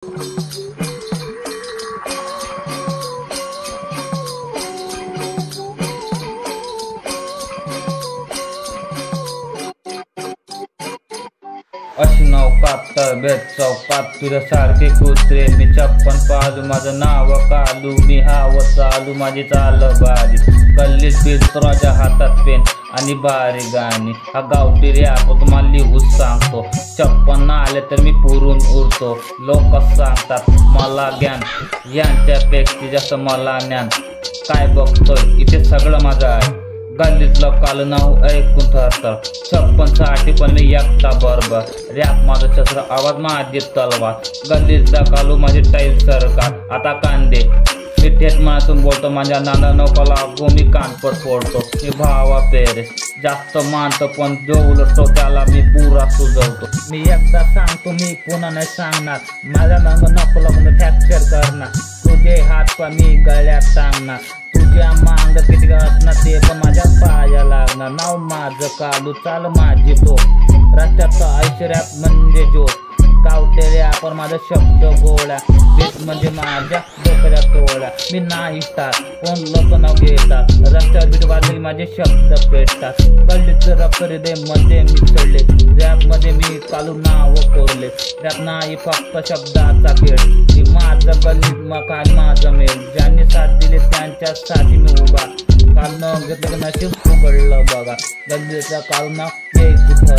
अशनव पातळ बेत चौकात तुझ्यासारखे कुत्रे मी 56 पालू माझं नाव कालू मी हाव चालू माझी चाल बारी गल्लीत बिस्तराच्या हातात पेन आणि बारी गाणी हा गावठी रॅप तुम्हाला लिहूच सांगतो 56 आले तर मी पुरून उरतो लोक सांगतात मला ज्ञान यांच्यापेक्षा जास्त मला ज्ञान काय बघतोय इथे सगळं माझं आहे गल्लीतलं काल नाव ऐकून थरथर 56 साठी पण मी एकटा बरोबर रॅप माझं शस्त्र आवाज माझी तलवार गल्लीतला कालू माझी टाईल सरकार आता कांदे मी थेट मनातून बोलतो माझ्या नाना नको लागू मी कानपट फोडतो मी भावा पेरेस जास्त मानतो पण जो उलटतो त्याला मी पुरा सुजवतो मी एकदा सांगतो मी पुन्हा नाही सांगणार माझ्या नांग नको लागून फ्रॅक्चर करणार तुझे हात पण मी गळ्यात सांगणार तुझ्या मांग किती असणार ते पण माझ्या पाया लागणार नाव माझं कालू चाल माझी तो रस्त्यात आयुष्य रॅप म्हणजे जो गावते रॅप माझा शब्द गोळ्या बेस म्हणजे माझ्या डोक्याच्या तोड्या मी नाही स्टार कोण लोक नाव घेतात रस्त्यावर बीट वाजली माझे शब्द पेटतात गल्लीचं रक्त हृदय मध्ये मिसळले रॅप मध्ये मी कालू नाव कोरले रॅप नाही फक्त शब्दाचा खेळ माझं गल्लीत मकान माझं मेल ज्यांनी साथ दिले त्यांच्यासाठी मी उभा काल न घेतलं नशीब उघडलं बघा गल्लीचं काल नाव कुठं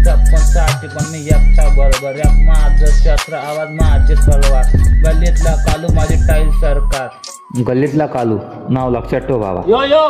56 साठी पण मी एकटा बरोबर रॅप माझं शस्त्र आवाज माझे तलवार गल्लीतला कालू माझी टाईल सरकार गल्लीतला कालू नाव लक्षात ठेव बाबा यो